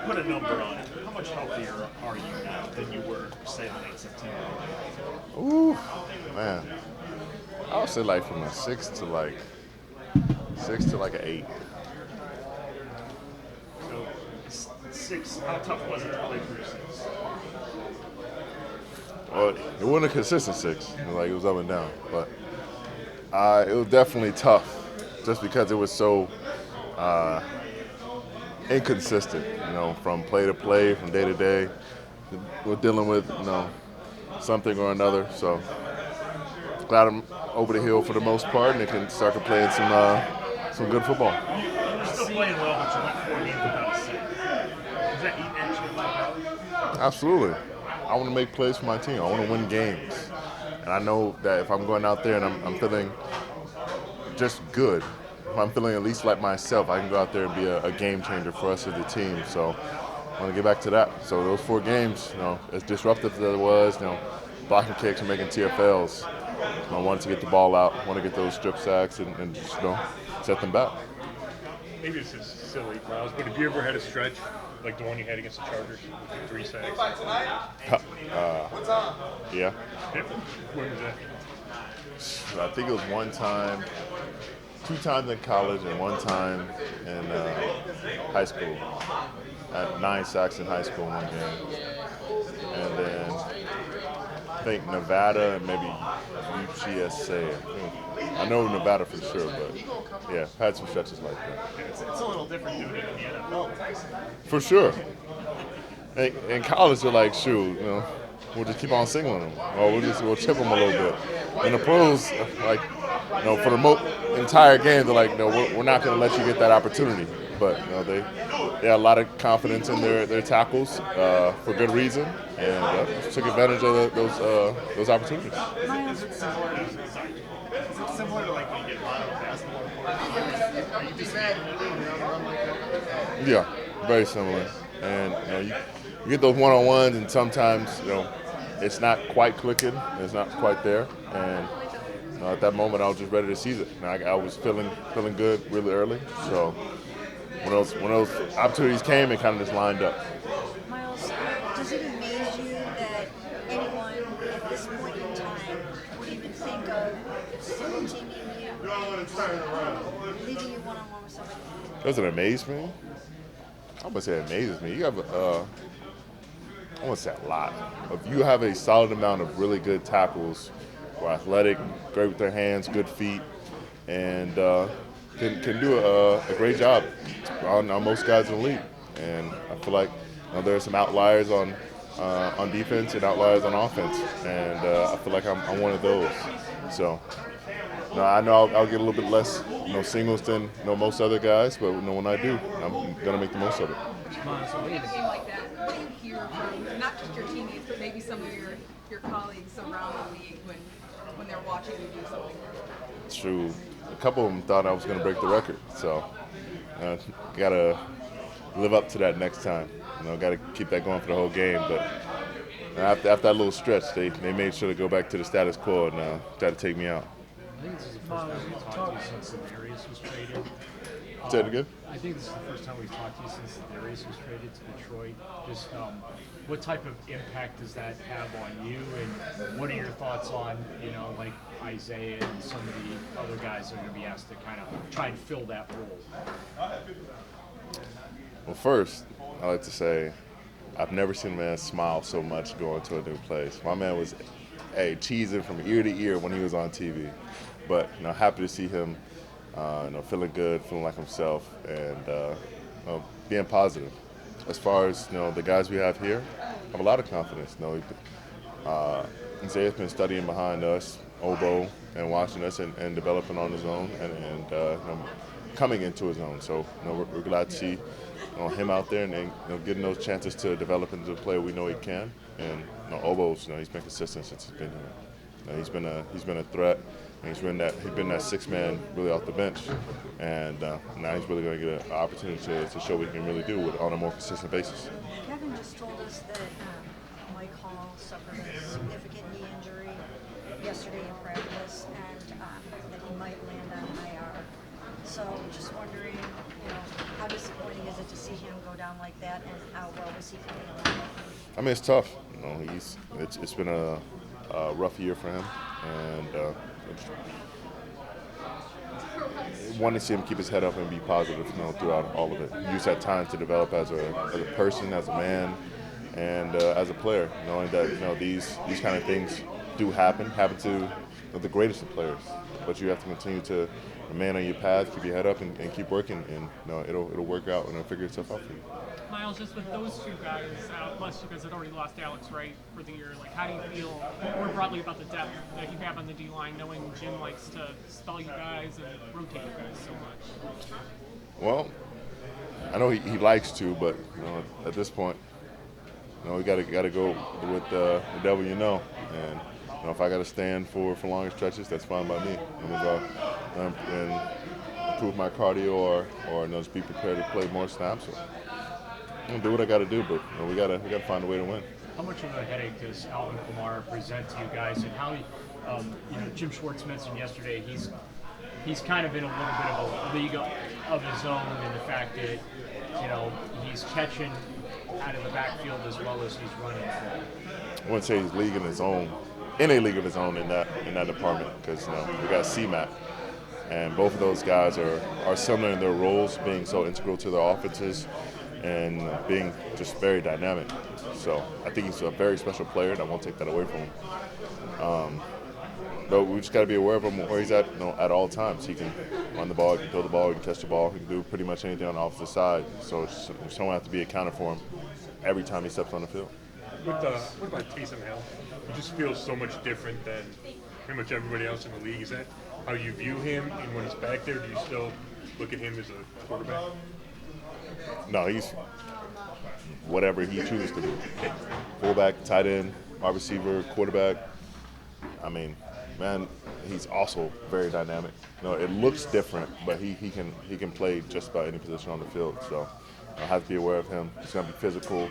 put a number on it, how much healthier are you now than you were, say, in late September? Ooh, man. I would say like from a six to like an eight. So, six, how tough was it to play through six? Well, it wasn't a consistent six. Like it was up and down, but it was definitely tough, just because it was so inconsistent. From play to play, from day to day. We're dealing with something or another. So glad I'm over the hill for the most part, and they can start to play some good football. You're still playing well, but you went 4 games without a six. Does that eat at you? Absolutely. I want to make plays for my team. I want to win games. And I know that if I'm going out there and I'm feeling just good, if I'm feeling at least like myself, I can go out there and be a game changer for us as a team. So I want to get back to that. So those 4 games, as disruptive as it was, blocking kicks and making TFLs, I wanted to get the ball out, want to get those strip sacks and just, set them back. Maybe this is silly, Myles, but have you ever had a stretch like the one you had against the Chargers with 3 sacks? Yeah. When was that? I think it was one time, 2 times in college and 1 time in high school. I had 9 sacks in high school in 1 game. And then I think Nevada and maybe UGSA. I know Nevada for sure, but yeah, had some stretches like that. It's a little different doing it in the NFL. For sure. In college, they're like, shoot, we'll just keep on singling them, or we'll chip them a little bit. In the pros, like, for the entire game, they're like, no, we're not going to let you get that opportunity. But they have a lot of confidence in their tackles for good reason, and took advantage of those opportunities. Is it similar to like when you get a lot of basketball parties? Are you just Yeah, very similar. And you get those one-on-ones, and sometimes it's not quite clicking, it's not quite there, and at that moment I was just ready to seize it. And I was feeling good really early, so when those opportunities came, it kind of just lined up. Myles, does it amaze you that anyone at this point in time would even think of single teaming you, leaving you one-on-one with somebody? Does it amaze me? I'm gonna say it amazes me. You have I want to say a lot. If you have a solid amount of really good tackles, who are athletic, great with their hands, good feet, and can do a great job on most guys in the league. And I feel like there are some outliers on defense and outliers on offense, and I feel like I'm one of those. So I know I'll get a little bit less singles than most other guys, but when I do, I'm gonna make the most of it. When you have a game like that, what do you hear from not just your teammates, but maybe some of your colleagues around the league when they're watching you do something? True. A couple of them thought I was going to break the record, so gotta live up to that next time. Gotta keep that going for the whole game. But after that little stretch, they made sure to go back to the status quo and try to take me out. I think this is the first time we've talked to you since Darius was traded. Say it again? I think this is the first time we've talked to you since Darius was traded to Detroit. Just what type of impact does that have on you, and what are your thoughts on, like Isaiah and some of the other guys that are going to be asked to kind of try and fill that role? Well, first, I like to say I've never seen a man smile so much going to a new place. My man was cheesing from ear to ear when he was on TV. But happy to see him feeling good, feeling like himself, and being positive. As far as the guys we have here, I have a lot of confidence. Isaiah's been studying behind us, Obo, and watching us and developing on his own and coming into his own. So we're glad to see him out there and getting those chances to develop into the player we know he can. And Obo's he's been consistent since he's been here. He's been a threat. And he's been that 6-man really off the bench, and now he's really going to get an opportunity to show what he can really do on a more consistent basis. Kevin just told us that Mike Hall suffered a significant knee injury yesterday in practice, and that he might land on IR. So just wondering, how disappointing is it to see him go down like that, and how well was he coming along? I mean, it's tough. It's been a rough year for him, and want to see him keep his head up and be positive, throughout all of it. Use that time to develop as a person, as a man, and as a player. Knowing that these kind of things do happen to the greatest of players, but you have to continue to remain on your path, keep your head up, and keep working, and it'll work out and it'll figure itself out for you. Myles, just with those two guys, plus you guys had already lost Alex Wright for the year, like how do you feel more broadly about the depth that you have on the D-line, knowing Jim likes to spell you guys and rotate you guys so much? Well, I know he likes to, but at this point, we got to go with the devil, and if I got to stand for longer stretches, that's fine by me. I'm gonna go and improve my cardio, or just be prepared to play more snaps. I'm gonna do what I got to do, but we gotta find a way to win. How much of a headache does Alvin Kamara present to you guys, and how Jim Schwartz mentioned yesterday he's kind of in a little bit of a league of his own in the fact that he's catching out of the backfield as well as he's running. I wouldn't say he's in a league of his own in that department, because we got C-Mac, and both of those guys are similar in their roles, being so integral to their offenses and being just very dynamic. So I think he's a very special player, and I won't take that away from him. But we just got to be aware of him where he's at, at all times. He can run the ball, he can throw the ball, he can catch the ball, he can do pretty much anything on the opposite side. So someone has to be accounted for him every time he steps on the field. What about Taysom Hill? He just feels so much different than pretty much everybody else in the league. Is that how you view him? And when he's back there, do you still look at him as a quarterback? No, he's whatever he chooses to do. Fullback, tight end, wide receiver, quarterback. I mean, man, he's also very dynamic. It looks different, but he can play just about any position on the field. So I have to be aware of him. He's going to be physical.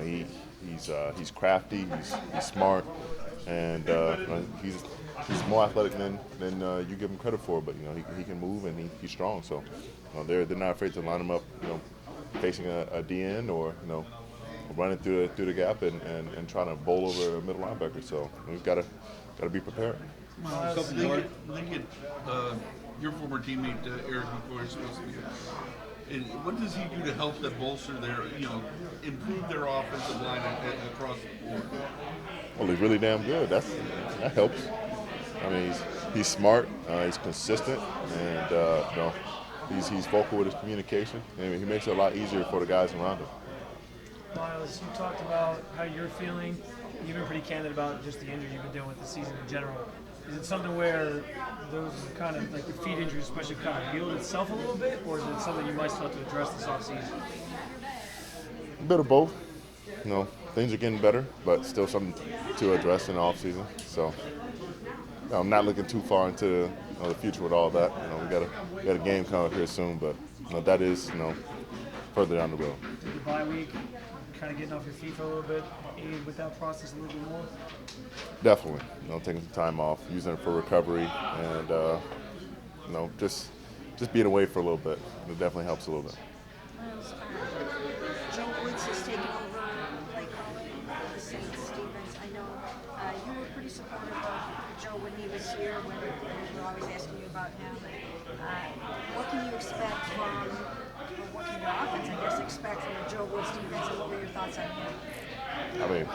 He's crafty. He's smart, and he's more athletic than you give him credit for. But he can move, and he's strong. So they're not afraid to line him up. Facing a DN or running through the gap and trying to bowl over a middle linebacker. So we've got to be prepared. Lincoln, your former teammate Eric McCoy is supposed to be here. And what does he do to help them bolster their, improve their offensive line across the board? Well, he's really damn good. That helps. I mean, he's smart. He's consistent, and he's vocal with his communication. And he makes it a lot easier for the guys around him. Myles, you talked about how you're feeling. You've been pretty candid about just the injury you've been dealing with the season in general. Is it something where those kind of, like the feet injury especially, kind of healed itself a little bit, or is it something you might still have to address this offseason? A bit of both. Things are getting better, but still something to address in the offseason. So I'm not looking too far into the future with all that. We got a game coming up here soon, but that is further down the road. The bye week, kind of getting off your feet for a little bit, aid with that process a little bit more? Definitely. Taking some time off, using it for recovery, and just being away for a little bit. It definitely helps a little bit. Myles, Joe Woods has taken over play calling for the Saints defense. I know you were pretty supportive of Joe when he was here, when we were always asking you about him. What can you expect from, or what can your offense, I guess, expect from the Joe Woods defense, and what were your thoughts on him? I mean,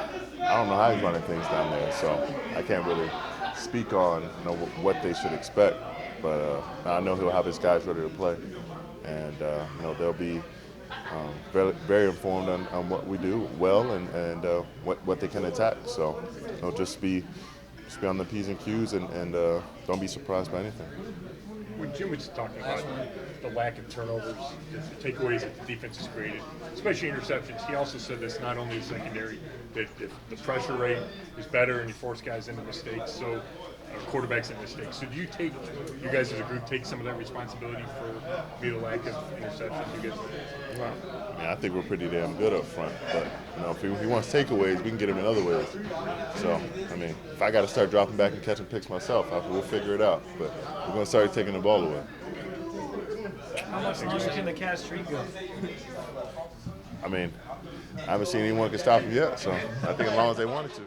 I don't know how he's running things down there, so I can't really speak on what they should expect. But I know he'll have his guys ready to play, and they'll be very, very informed on what we do well and what they can attack. So just be on the P's and Q's and don't be surprised by anything. When Jim was talking about the lack of turnovers, the takeaways that the defense has created, especially interceptions, he also said that's not only a secondary, that if the pressure rate is better and you force guys into mistakes, so quarterbacks into mistakes. So do you guys as a group take some of that responsibility for maybe the lack of interceptions you guys? Well, I think we're pretty damn good up front, but if he wants takeaways, we can get him in other ways. So, if I got to start dropping back and catching picks myself, we'll figure it out. But we're going to start taking the ball away. How much longer can the Cavs streak go? I mean, I haven't seen anyone can stop him yet, so I think as long as they wanted to.